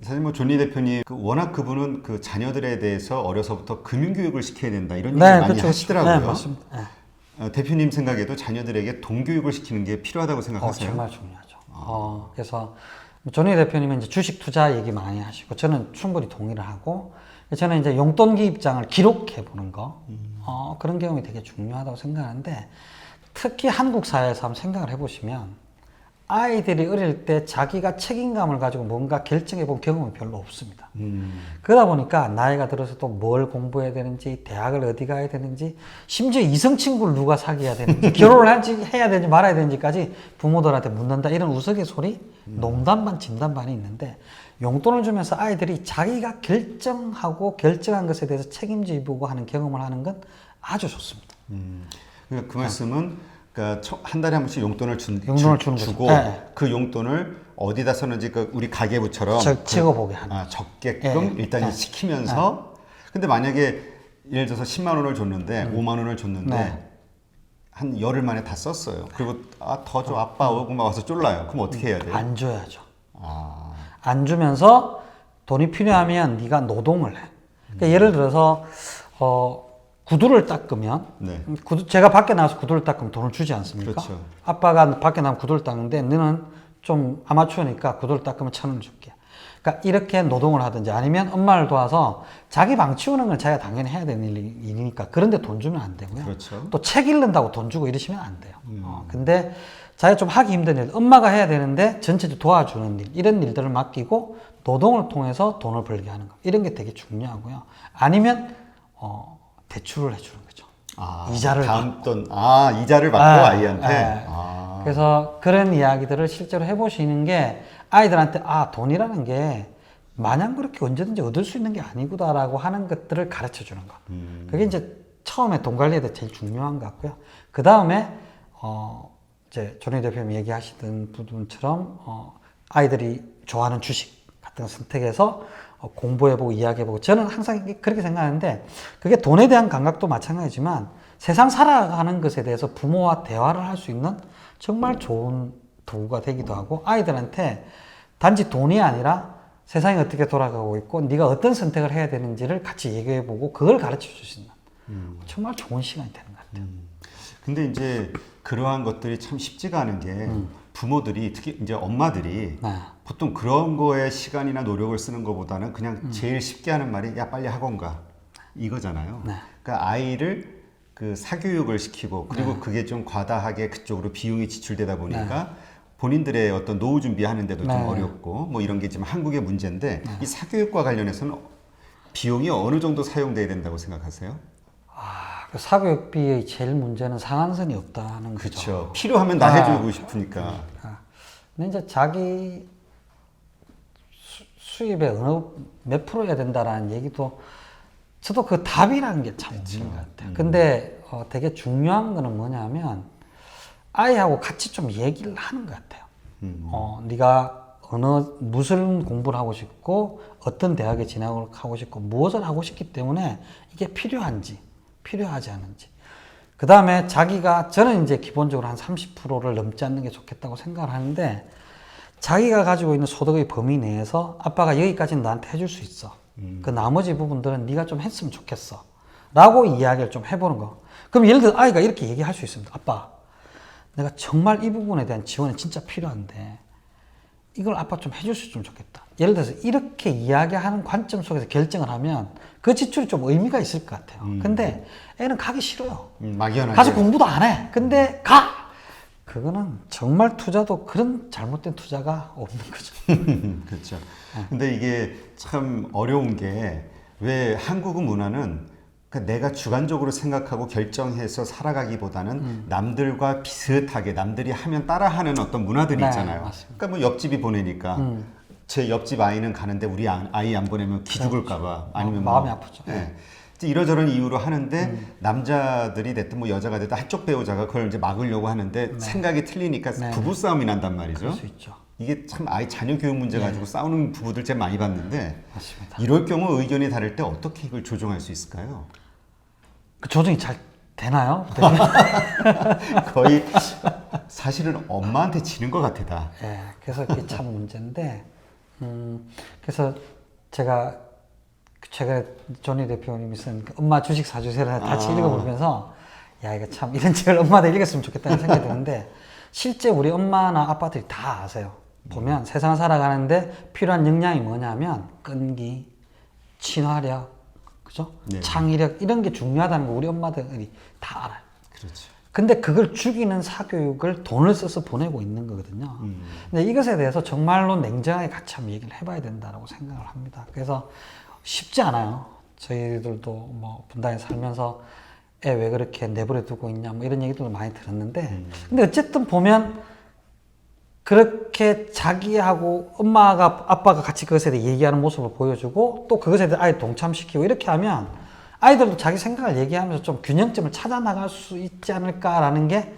사실 뭐 존리 대표님 워낙 그분은 그 자녀들에 대해서 어려서부터 금융교육을 시켜야 된다 이런 얘기 네, 많이 그렇죠. 하시더라고요. 네, 맞습니다. 네. 대표님 생각에도 자녀들에게 돈교육을 시키는 게 필요하다고 생각하세요? 정말 중요하죠. 그래서 존리 대표님은 이제 주식 투자 얘기 많이 하시고 저는 충분히 동의를 하고 저는 이제 용돈기 입장을 기록해 보는 거 그런 경험이 되게 중요하다고 생각하는데 특히 한국 사회에서 한번 생각을 해보시면 아이들이 어릴 때 자기가 책임감을 가지고 뭔가 결정해 본 경험이 별로 없습니다. 그러다 보니까 나이가 들어서 또 뭘 공부해야 되는지, 대학을 어디 가야 되는지, 심지어 이성 친구를 누가 사귀어야 되는지, 결혼을 해야 되는지 말아야 되는지까지 부모들한테 묻는다. 이런 우스갯소리, 농담 반 진담 반이 있는데 용돈을 주면서 아이들이 자기가 결정하고 결정한 것에 대해서 책임지고 하는 경험을 하는 건 아주 좋습니다. 그 말씀은 그러니까 한 달에 한 번씩 용돈을 주고 네. 그 용돈을 어디다 썼는지 그 우리 가계부처럼 찍어보게 하는 적게끔 일단 시키면서 근데 만약에 예를 들어서 10만 원을 줬는데 5만 원을 줬는데 한 열흘 만에 다 썼어요. 그리고 더 줘 아빠 오고 막 와서 쫄라요. 그럼 어떻게 해야 돼요? 안 줘야죠. 안 주면서 돈이 필요하면 네가 노동을 해. 그러니까 예를 들어서 구두를 닦으면 제가 밖에 나가서 구두를 닦으면 돈을 주지 않습니까? 그렇죠. 아빠가 밖에 나가면 구두를 닦는데 너는 좀 아마추어니까 구두를 닦으면 1,000원 줄게. 그러니까 이렇게 노동을 하든지 아니면 엄마를 도와서 자기 방 치우는 건 자기가 당연히 해야 되는 일이니까 그런데 돈 주면 안 되고요. 그렇죠. 또 책 읽는다고 돈 주고 이러시면 안 돼요. 근데 자기가 좀 하기 힘든 일, 엄마가 해야 되는데 전체적으로 도와주는 일, 이런 일들을 맡기고 노동을 통해서 돈을 벌게 하는 거. 이런 게 되게 중요하고요. 아니면 대출을 해주는 거죠. 이자를 받고. 이자를 받고 아이한테. 그래서 그런 이야기들을 실제로 해보시는 게 아이들한테 돈이라는 게 마냥 그렇게 언제든지 얻을 수 있는 게 아니구나라고 하는 것들을 가르쳐 주는 것. 그게 이제 처음에 돈 관리에 대해 제일 중요한 것 같고요. 그 다음에 이제 존리 대표님 얘기하시던 부분처럼 아이들이 좋아하는 주식 같은 거 선택해서 공부해보고 이야기해보고 저는 항상 그렇게 생각하는데 그게 돈에 대한 감각도 마찬가지지만 세상 살아가는 것에 대해서 부모와 대화를 할 수 있는 정말 좋은 도구가 되기도 하고 아이들한테 단지 돈이 아니라 세상이 어떻게 돌아가고 있고 네가 어떤 선택을 해야 되는지를 같이 얘기해보고 그걸 가르쳐 줄 수 있는 정말 좋은 시간이 되는 것 같아요. 근데 이제 그러한 것들이 참 쉽지가 않은 게 부모들이 특히 이제 엄마들이 보통 그런 거에 시간이나 노력을 쓰는 것보다는 그냥 제일 쉽게 하는 말이 야 빨리 학원 가 이거잖아요. 그러니까 아이를 그 사교육을 시키고 그리고 그게 좀 과다하게 그쪽으로 비용이 지출되다 보니까 본인들의 어떤 노후 준비하는데도 좀 어렵고 뭐 이런 게 지금 한국의 문제인데 이 사교육과 관련해서는 비용이 어느 정도 사용돼야 된다고 생각하세요? 그 사교육비의 제일 문제는 상한선이 없다는 거죠. 그렇죠. 필요하면 다 해주고 싶으니까. 근데 이제 자기 수입의 어느 몇 프로여야 된다라는 얘기도 저도 그 답이라는 게 참 없는 것 같아요. 근데 되게 중요한 거는 뭐냐면 아이하고 같이 좀 얘기를 하는 것 같아요. 네가 무슨 공부를 하고 싶고 어떤 대학에 진학을 하고 싶고 무엇을 하고 싶기 때문에 이게 필요한지 필요하지 않은지. 그 다음에 저는 이제 기본적으로 한 30%를 넘지 않는 게 좋겠다고 생각을 하는데 자기가 가지고 있는 소득의 범위 내에서 아빠가 여기까지는 나한테 해줄 수 있어. 그 나머지 부분들은 네가 좀 했으면 좋겠어. 라고 이야기를 좀 해보는 거. 그럼 예를 들어 아이가 이렇게 얘기할 수 있습니다. 아빠, 내가 정말 이 부분에 대한 지원이 진짜 필요한데 이걸 아빠 좀 해줄 수 있으면 좋겠다. 예를 들어서 이렇게 이야기하는 관점 속에서 결정을 하면 그 지출이 좀 의미가 있을 것 같아요. 근데 애는 가기 싫어요. 막연하게. 가서 공부도 안 해. 근데 가! 그거는 정말 투자도 그런 잘못된 투자가 없는 거죠. 그렇죠. 근데 이게 참 어려운 게 왜 한국의 문화는 그러니까 내가 주관적으로 생각하고 결정해서 살아가기보다는 남들과 비슷하게 남들이 하면 따라하는 어떤 문화들이 있잖아요. 맞습니다. 그러니까 뭐 옆집이 보내니까 제 옆집 아이는 가는데 우리 아이 안 보내면 기죽을까봐 아니면 마음이 아프죠. 이러저런 이유로 하는데 남자들이 됐든 뭐 여자가 됐든 한쪽 배우자가 그걸 이제 막으려고 하는데 생각이 틀리니까 부부 싸움이 난단 말이죠. 그럴 수 있죠. 이게 참 자녀 교육 문제 가지고 싸우는 부부들 제일 많이 봤는데 맞습니다. 이럴 경우 의견이 다를 때 어떻게 이걸 조정할 수 있을까요? 그 조정이 잘 되나요? 거의 사실은 엄마한테 지는 것 같아. 그래서 그게 참 문제인데 그래서 제가 최근에 조니 대표님이 쓴 그 엄마 주식 사주세를 같이 읽어보면서 야 이거 참 이런 책을 엄마들 읽었으면 좋겠다는 생각이 드는데 실제 우리 엄마나 아빠들이 다 아세요. 보면 세상을 살아가는데 필요한 역량이 뭐냐면 끈기, 친화력, 그죠? 네. 창의력 이런 게 중요하다는 거 우리 엄마들이 다 알아요. 그렇죠. 근데 그걸 죽이는 사교육을 돈을 써서 보내고 있는 거거든요. 근데 이것에 대해서 정말로 냉정하게 같이 한번 얘기를 해봐야 된다고 생각을 합니다. 그래서 쉽지 않아요. 저희들도 뭐 분당에 살면서 애 왜 그렇게 내버려 두고 있냐 뭐 이런 얘기들도 많이 들었는데 근데 어쨌든 보면 그렇게 자기하고 엄마가 아빠가 같이 그것에 대해 얘기하는 모습을 보여주고 또 그것에 대해 아이 동참시키고 이렇게 하면 아이들도 자기 생각을 얘기하면서 좀 균형점을 찾아 나갈 수 있지 않을까라는 게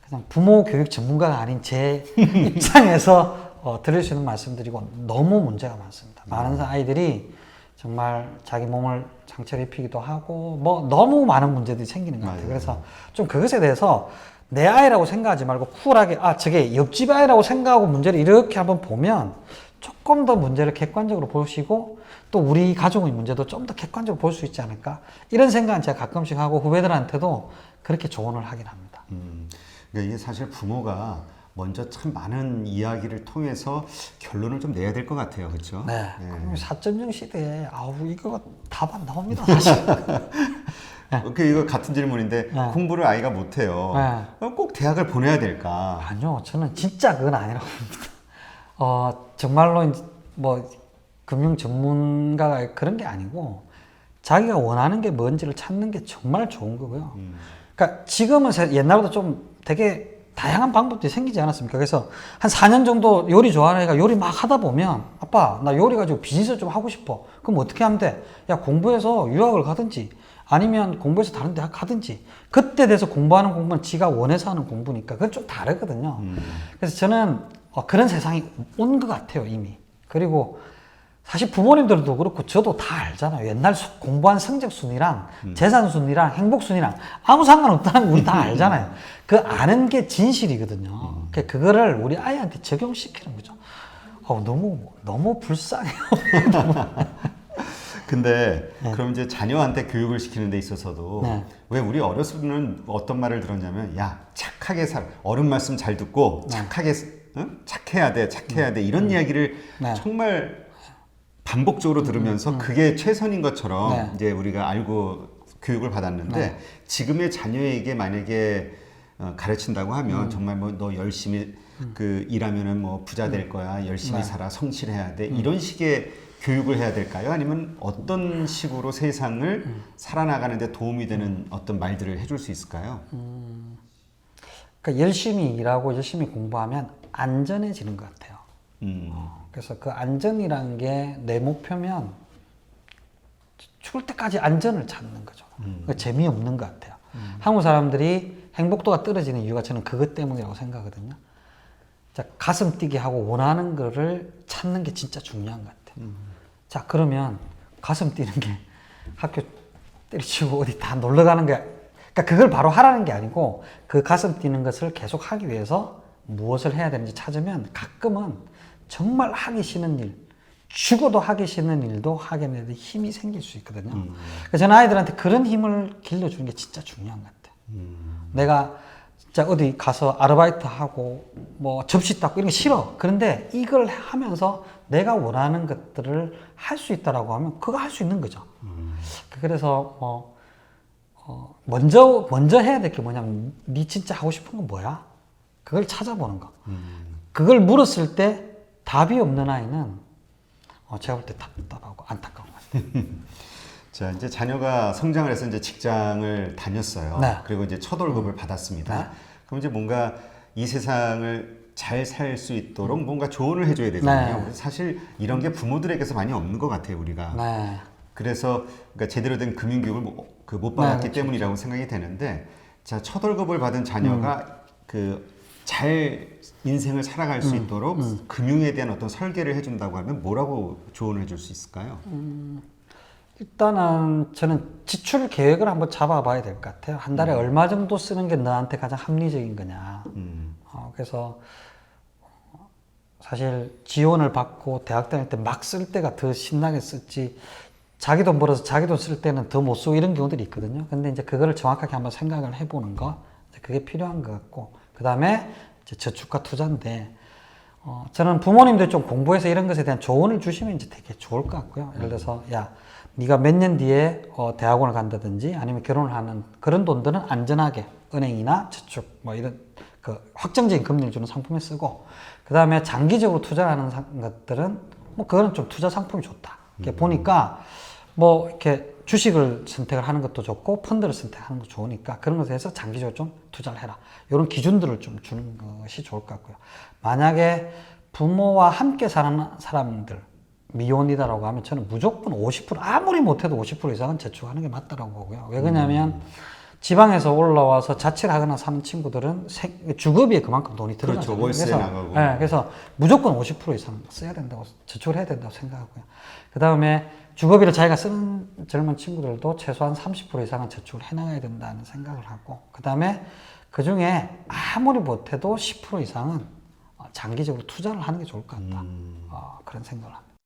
그냥 부모 교육 전문가가 아닌 제 입장에서 들을 수 있는 말씀드리고 너무 문제가 많습니다. 많은 아이들이 정말 자기 몸을 상처를 입히기도 하고 뭐 너무 많은 문제들이 생기는 것 같아요. 맞아요. 그래서 좀 그것에 대해서 내 아이라고 생각하지 말고 쿨하게 아 저게 옆집 아이라고 생각하고 문제를 이렇게 한번 보면 조금 더 문제를 객관적으로 보시고 또 우리 가족의 문제도 좀 더 객관적으로 볼 수 있지 않을까 이런 생각은 제가 가끔씩 하고 후배들한테도 그렇게 조언을 하긴 합니다. 그러니까 이게 사실 부모가 먼저 참 많은 이야기를 통해서 결론을 좀 내야 될 것 같아요, 그렇죠? 네. 4.0 시대에 아우 이거 답 안 나옵니다 사실. 이거 같은 질문인데 네. 공부를 아이가 못해요. 네. 그럼 꼭 대학을 보내야 될까? 아니요, 저는 진짜 그건 아니라고 봅니다. 정말로 이제 뭐 금융 전문가가 그런 게 아니고 자기가 원하는 게 뭔지를 찾는 게 정말 좋은 거고요. 그러니까 지금은 옛날보다 좀 되게 다양한 방법들이 생기지 않았습니까? 그래서 한 4년 정도 요리 좋아하는 애가 요리 막 하다 보면 아빠 나 요리 가지고 비즈니스 좀 하고 싶어. 그럼 어떻게 하면 돼? 야 공부해서 유학을 가든지 아니면 공부해서 다른 대학 가든지 그때 돼서 공부하는 공부는 지가 원해서 하는 공부니까 그건 좀 다르거든요. 그래서 저는 그런 세상이 온 것 같아요 이미. 그리고 사실 부모님들도 그렇고 저도 다 알잖아요. 옛날 공부한 성적 순위랑 재산 순위랑 행복 순위랑 아무 상관없다는 거 우리 다 알잖아요. 그 아는 게 진실이거든요. 그거를 우리 아이한테 적용시키는 거죠. 너무 불쌍해요. 근데 그럼 이제 자녀한테 교육을 시키는 데 있어서도 네. 왜 우리 어렸을 때는 어떤 말을 들었냐면 야 착하게 살 어른 말씀 잘 듣고 착하게 응? 착해야 돼 이런 이야기를 네. 정말 반복적으로 들으면서 그게 최선인 것처럼 네. 이제 우리가 알고 교육을 받았는데 네. 지금의 자녀에게 만약에 가르친다고 하면 정말 뭐 너 열심히 그 일하면은 뭐 부자 될 거야 열심히 네. 살아 성실해야 돼 이런 식의 교육을 해야 될까요? 아니면 어떤 식으로 세상을 살아나가는 데 도움이 되는 어떤 말들을 해줄 수 있을까요? 그러니까 열심히 일하고 열심히 공부하면 안전해지는 것 같아요. 그래서 그 안전이라는 게 내 목표면 죽을 때까지 안전을 찾는 거죠. 재미없는 것 같아요. 한국 사람들이 행복도가 떨어지는 이유가 저는 그것 때문이라고 생각하거든요. 자, 가슴 뛰게 하고 원하는 거를 찾는 게 진짜 중요한 것 같아요. 자, 그러면 가슴 뛰는 게 학교 때려치고 어디 다 놀러 가는 게, 그러니까 그걸 바로 하라는 게 아니고 그 가슴 뛰는 것을 계속 하기 위해서 무엇을 해야 되는지 찾으면 가끔은 정말 하기 싫은 일, 죽어도 하기 싫은 일도 하게 되는 힘이 생길 수 있거든요. 그래서 저는 아이들한테 그런 힘을 길러주는 게 진짜 중요한 것 같아요. 내가 진짜 어디 가서 아르바이트 하고 뭐 접시 닦고 이런 게 싫어. 그런데 이걸 하면서 내가 원하는 것들을 할 수 있다라고 하면 그거 할 수 있는 거죠. 그래서 먼저 해야 될 게 뭐냐면 네 진짜 하고 싶은 건 뭐야? 그걸 찾아보는 거. 그걸 물었을 때 답이 없는 아이는 제가 볼 때 답답하고 안타까운 것 같아요. 자, 이제 자녀가 성장을 해서 이제 직장을 다녔어요. 네. 그리고 이제 첫 월급을 받았습니다. 네. 그럼 이제 뭔가 이 세상을 잘 살 수 있도록 뭔가 조언을 해줘야 되잖아요. 네. 그래서 사실 이런 게 부모들에게서 많이 없는 것 같아요, 우리가. 네. 그래서 그러니까 제대로 된 금융교육을 못 받았기 때문이라고 생각이 되는데, 자, 첫 월급을 받은 자녀가 잘 인생을 살아갈 수 있도록 금융에 대한 어떤 설계를 해준다고 하면 뭐라고 조언을 해줄 수 있을까요? 일단은 저는 지출 계획을 한번 잡아봐야 될 것 같아요. 한 달에 얼마 정도 쓰는 게 너한테 가장 합리적인 거냐. 그래서 사실 지원을 받고 대학 다닐 때 막 쓸 때가 더 신나게 썼지 자기 돈 벌어서 자기 돈 쓸 때는 더 못 쓰고 이런 경우들이 있거든요. 근데 이제 그거를 정확하게 한번 생각을 해보는 거 그게 필요한 것 같고 그 다음에 저축과 투자인데 저는 부모님들 좀 공부해서 이런 것에 대한 조언을 주시면 이제 되게 좋을 것 같고요. 예를 들어서 야 네가 몇 년 뒤에 대학원을 간다든지 아니면 결혼을 하는 그런 돈들은 안전하게 은행이나 저축 뭐 이런 그 확정적인 금리를 주는 상품에 쓰고 그 다음에 장기적으로 투자하는 것들은 뭐 그거는 좀 투자 상품이 좋다. 이렇게 보니까 뭐 이렇게 주식을 선택을 하는 것도 좋고 펀드를 선택하는 것도 좋으니까 그런 것에 대해서 장기적으로 좀 투자를 해라. 이런 기준들을 좀 주는 것이 좋을 것 같고요. 만약에 부모와 함께 사는 사람들 미혼이다라고 하면 저는 무조건 50% 아무리 못해도 50% 이상은 저축하는 게 맞다라고 보고요. 왜 그러냐면 지방에서 올라와서 자취를 하거나 사는 친구들은 주거비에 그만큼 돈이 들어가죠. 그렇죠. 월세 나가고. 네, 그래서 무조건 50% 이상 써야 된다고 저축을 해야 된다고 생각하고요. 그 다음에 주거비를 자기가 쓰는 젊은 친구들도 최소한 30% 이상은 저축을 해나가야 된다는 생각을 하고 그 다음에 그 중에 아무리 못해도 10% 이상은 장기적으로 투자를 하는 게 좋을 것 같다. 그런 생각을 합니다.